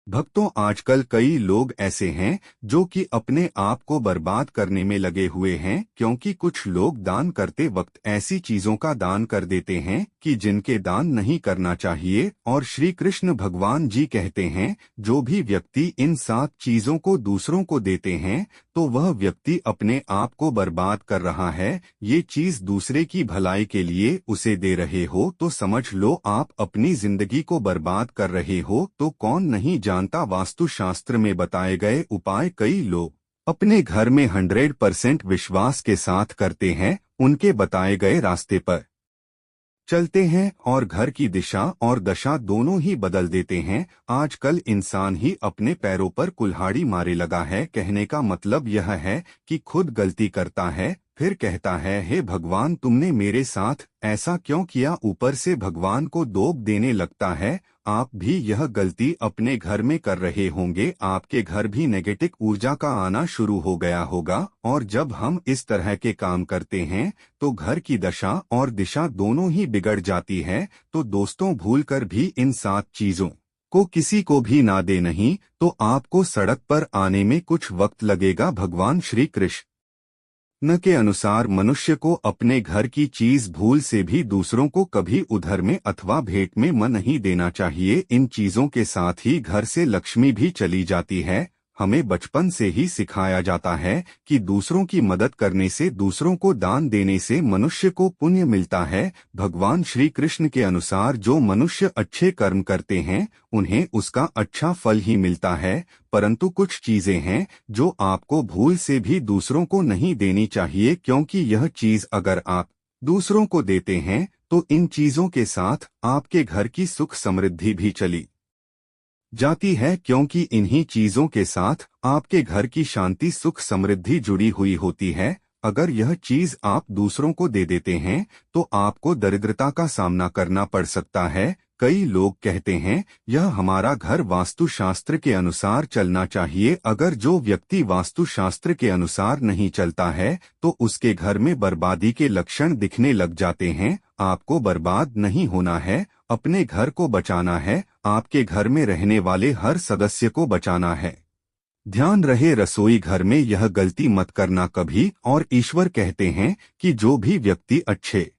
भक्तों, आजकल कई लोग ऐसे हैं जो कि अपने आप को बर्बाद करने में लगे हुए हैं, क्योंकि कुछ लोग दान करते वक्त ऐसी चीजों का दान कर देते हैं कि जिनके दान नहीं करना चाहिए। और श्री कृष्ण भगवान जी कहते हैं, जो भी व्यक्ति इन 7 चीजों को दूसरों को देते हैं तो वह व्यक्ति अपने आप को बर्बाद कर रहा है। ये चीज दूसरे की भलाई के लिए उसे दे रहे हो तो समझ लो आप अपनी जिंदगी को बर्बाद कर रहे हो। तो कौन नहीं जानता, वास्तुशास्त्र में बताए गए उपाय कई लोग अपने घर में 100% विश्वास के साथ करते हैं, उनके बताए गए रास्ते पर चलते हैं और घर की दिशा और दशा दोनों ही बदल देते हैं। आजकल इंसान ही अपने पैरों पर कुल्हाड़ी मारे लगा है। कहने का मतलब यह है कि खुद गलती करता है, फिर कहता है, हे भगवान तुमने मेरे साथ ऐसा क्यों किया। ऊपर से भगवान को दोष देने लगता है। आप भी यह गलती अपने घर में कर रहे होंगे, आपके घर भी नेगेटिव ऊर्जा का आना शुरू हो गया होगा। और जब हम इस तरह के काम करते हैं तो घर की दशा और दिशा दोनों ही बिगड़ जाती है। तो दोस्तों, भूलकर भी इन 7 चीजों को किसी को भी ना दे, नहीं तो आपको सड़क पर आने में कुछ वक्त लगेगा। भगवान श्री कृष्ण न के अनुसार मनुष्य को अपने घर की चीज भूल से भी दूसरों को कभी उधार में अथवा भेंट में नहीं देना चाहिए। इन चीजों के साथ ही घर से लक्ष्मी भी चली जाती है। हमें बचपन से ही सिखाया जाता है कि दूसरों की मदद करने से, दूसरों को दान देने से मनुष्य को पुण्य मिलता है। भगवान श्री कृष्ण के अनुसार जो मनुष्य अच्छे कर्म करते हैं उन्हें उसका अच्छा फल ही मिलता है। परंतु कुछ चीजें हैं जो आपको भूल से भी दूसरों को नहीं देनी चाहिए, क्योंकि यह चीज अगर आप दूसरों को देते हैं तो इन चीजों के साथ आपके घर की सुख समृद्धि भी चली जाती है, क्योंकि इन्हीं चीजों के साथ आपके घर की शांति सुख समृद्धि जुड़ी हुई होती है। अगर यह चीज आप दूसरों को दे देते हैं तो आपको दरिद्रता का सामना करना पड़ सकता है। कई लोग कहते हैं यह हमारा घर वास्तुशास्त्र के अनुसार चलना चाहिए। अगर जो व्यक्ति वास्तुशास्त्र के अनुसार नहीं चलता है तो उसके घर में बर्बादी के लक्षण दिखने लग जाते हैं। आपको बर्बाद नहीं होना है, अपने घर को बचाना है, आपके घर में रहने वाले हर सदस्य को बचाना है। ध्यान रहे, रसोई घर में यह गलती मत करना कभी। और ईश्वर कहते हैं कि जो भी व्यक्ति अच्छे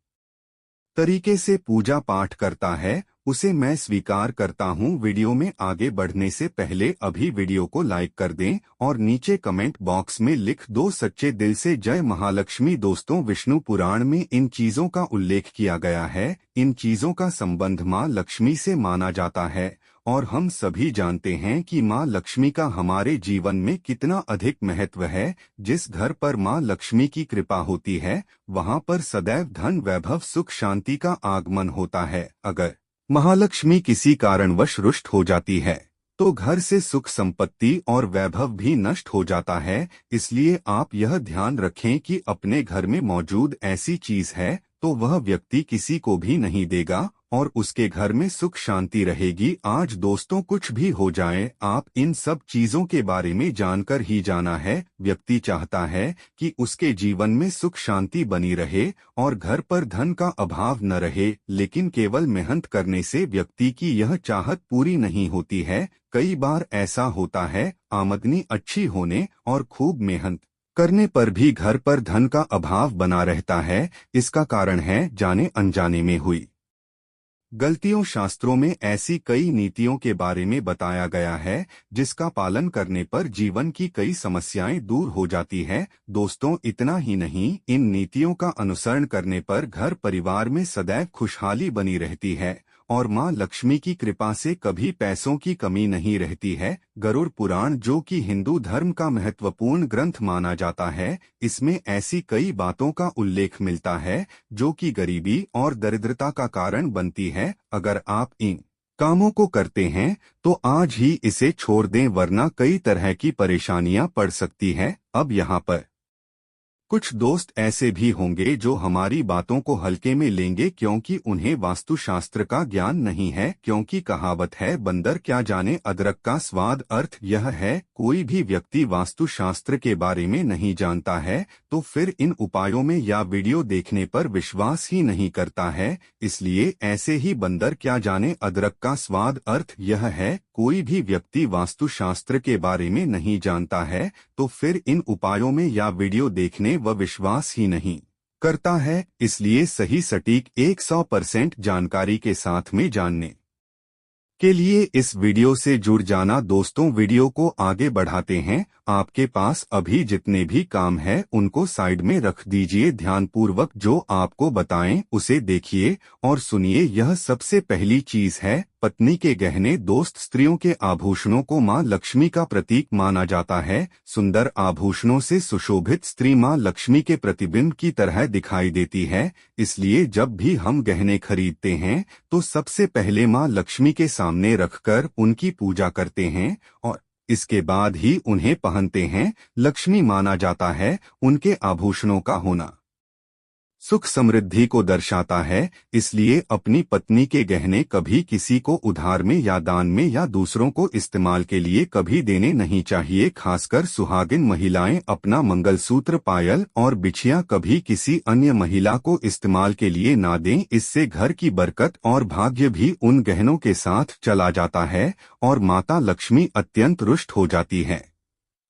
तरीके से पूजा पाठ करता है उसे मैं स्वीकार करता हूँ। वीडियो में आगे बढ़ने से पहले अभी वीडियो को लाइक कर दें और नीचे कमेंट बॉक्स में लिख दो सच्चे दिल से जय महालक्ष्मी। दोस्तों, विष्णु पुराण में इन चीजों का उल्लेख किया गया है। इन चीजों का संबंध माँ लक्ष्मी से माना जाता है और हम सभी जानते हैं कि माँ लक्ष्मी का हमारे जीवन में कितना अधिक महत्व है। जिस घर पर माँ लक्ष्मी की कृपा होती है वहाँ पर सदैव धन, वैभव, सुख, शांति का आगमन होता है। अगर महालक्ष्मी किसी कारणवश रुष्ट हो जाती है तो घर से सुख, संपत्ति और वैभव भी नष्ट हो जाता है। इसलिए आप यह ध्यान रखें कि अपने घर में मौजूद ऐसी चीज है तो वह व्यक्ति किसी को भी नहीं देगा और उसके घर में सुख शांति रहेगी। आज दोस्तों, कुछ भी हो जाए, आप इन सब चीजों के बारे में जानकर ही जाना है। व्यक्ति चाहता है कि उसके जीवन में सुख शांति बनी रहे और घर पर धन का अभाव न रहे, लेकिन केवल मेहनत करने से व्यक्ति की यह चाहत पूरी नहीं होती है। कई बार ऐसा होता है, आमदनी अच्छी होने और खूब मेहनत करने पर भी घर पर धन का अभाव बना रहता है। इसका कारण है जाने अनजाने में हुई गलतियों। शास्त्रों में ऐसी कई नीतियों के बारे में बताया गया है जिसका पालन करने पर जीवन की कई समस्याएं दूर हो जाती है। दोस्तों, इतना ही नहीं, इन नीतियों का अनुसरण करने पर घर परिवार में सदैव खुशहाली बनी रहती है और माँ लक्ष्मी की कृपा से कभी पैसों की कमी नहीं रहती है। गरुड़ पुराण, जो कि हिंदू धर्म का महत्वपूर्ण ग्रंथ माना जाता है, इसमें ऐसी कई बातों का उल्लेख मिलता है जो कि गरीबी और दरिद्रता का कारण बनती है। अगर आप इन कामों को करते हैं तो आज ही इसे छोड़ दें, वरना कई तरह की परेशानियां पड़ सकती है। अब यहाँ पर कुछ दोस्त ऐसे भी होंगे जो हमारी बातों को हल्के में लेंगे क्योंकि उन्हें वास्तुशास्त्र का ज्ञान नहीं है, क्योंकि कहावत है बंदर क्या जाने अदरक का स्वाद। अर्थ यह है कोई भी व्यक्ति वास्तुशास्त्र के बारे में नहीं जानता है तो फिर इन उपायों में या वीडियो देखने पर विश्वास ही नहीं करता है। इसलिए ऐसे ही बंदर क्या जाने अदरक का स्वाद। अर्थ यह है कोई भी व्यक्ति वास्तुशास्त्र के बारे में नहीं जानता है तो फिर इन उपायों में या वीडियो देखने व विश्वास ही नहीं करता है। इसलिए सही सटीक 100% जानकारी के साथ में जानने के लिए इस वीडियो से जुड़ जाना। दोस्तों, वीडियो को आगे बढ़ाते हैं। आपके पास अभी जितने भी काम है उनको साइड में रख दीजिए, ध्यानपूर्वक जो आपको बताएं उसे देखिए और सुनिए। यह सबसे पहली चीज है पत्नी के गहने। दोस्त, स्त्रियों के आभूषणों को मां लक्ष्मी का प्रतीक माना जाता है। सुंदर आभूषणों से सुशोभित स्त्री मां लक्ष्मी के प्रतिबिंब की तरह दिखाई देती है। इसलिए जब भी हम गहने खरीदते हैं तो सबसे पहले मां लक्ष्मी के सामने रखकर उनकी पूजा करते हैं और इसके बाद ही उन्हें पहनते हैं। लक्ष्मी माना जाता है उनके आभूषणों का होना सुख समृद्धि को दर्शाता है। इसलिए अपनी पत्नी के गहने कभी किसी को उधार में या दान में या दूसरों को इस्तेमाल के लिए कभी देने नहीं चाहिए। खासकर सुहागिन महिलाएं अपना मंगलसूत्र, पायल और बिछिया कभी किसी अन्य महिला को इस्तेमाल के लिए ना दें। इससे घर की बरकत और भाग्य भी उन गहनों के साथ चला जाता है और माता लक्ष्मी अत्यंत रुष्ट हो जाती है।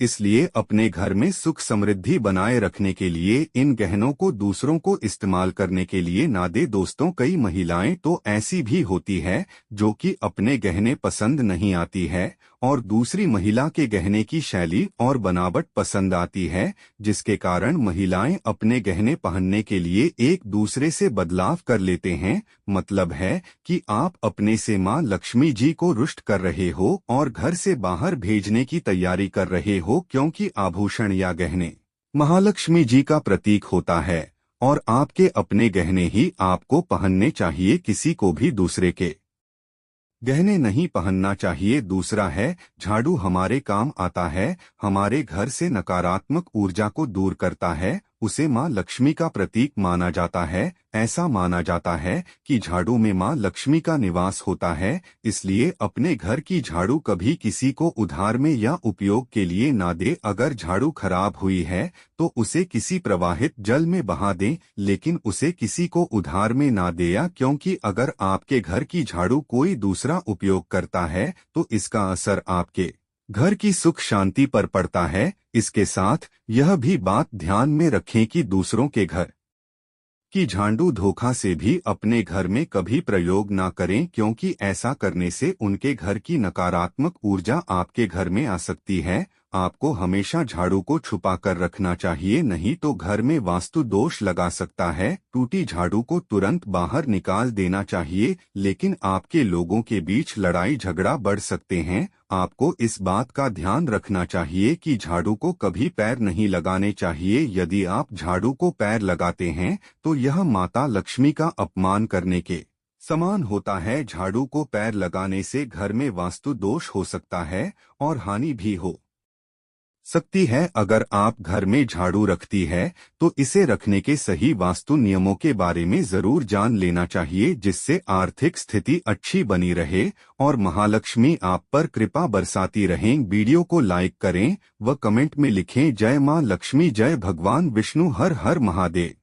इसलिए अपने घर में सुख समृद्धि बनाए रखने के लिए इन गहनों को दूसरों को इस्तेमाल करने के लिए ना दे। दोस्तों, कई महिलाएं तो ऐसी भी होती है जो कि अपने गहने पसंद नहीं आती है और दूसरी महिला के गहने की शैली और बनावट पसंद आती है, जिसके कारण महिलाएं अपने गहने पहनने के लिए एक दूसरे से बदलाव कर लेते हैं। मतलब है कि आप अपने से मां लक्ष्मी जी को रुष्ट कर रहे हो और घर से बाहर भेजने की तैयारी कर रहे हो, क्योंकि आभूषण या गहने महालक्ष्मी जी का प्रतीक होता है और आपके अपने गहने ही आपको पहनने चाहिए, किसी को भी दूसरे के गहने नहीं पहनना चाहिए। दूसरा है झाड़ू हमारे काम आता है, हमारे घर से नकारात्मक ऊर्जा को दूर करता है, उसे मां लक्ष्मी का प्रतीक माना जाता है। ऐसा माना जाता है कि झाड़ू में मां लक्ष्मी का निवास होता है। इसलिए अपने घर की झाड़ू कभी किसी को उधार में या उपयोग के लिए ना दे। अगर झाड़ू खराब हुई है तो उसे किसी प्रवाहित जल में बहा दें, लेकिन उसे किसी को उधार में ना दें, क्योंकि अगर आपके घर की झाड़ू कोई दूसरा उपयोग करता है तो इसका असर आपके घर की सुख शांति पर पड़ता है। इसके साथ यह भी बात ध्यान में रखें कि दूसरों के घर की झाड़ू धोखा से भी अपने घर में कभी प्रयोग ना करें, क्योंकि ऐसा करने से उनके घर की नकारात्मक ऊर्जा आपके घर में आ सकती है। आपको हमेशा झाड़ू को छुपा कर रखना चाहिए, नहीं तो घर में वास्तु दोष लगा सकता है। टूटी झाड़ू को तुरंत बाहर निकाल देना चाहिए, लेकिन आपके लोगों के बीच लड़ाई झगड़ा बढ़ सकते हैं। आपको इस बात का ध्यान रखना चाहिए कि झाड़ू को कभी पैर नहीं लगाने चाहिए। यदि आप झाड़ू को पैर लगाते हैं तो यह माता लक्ष्मी का अपमान करने के समान होता है। झाड़ू को पैर लगाने से घर में वास्तु दोष हो सकता है और हानि भी हो सकती है। अगर आप घर में झाड़ू रखती है तो इसे रखने के सही वास्तु नियमों के बारे में जरूर जान लेना चाहिए, जिससे आर्थिक स्थिति अच्छी बनी रहे और महालक्ष्मी आप पर कृपा बरसाती रहें। वीडियो को लाइक करें व कमेंट में लिखें जय मां लक्ष्मी, जय भगवान विष्णु, हर हर महादेव।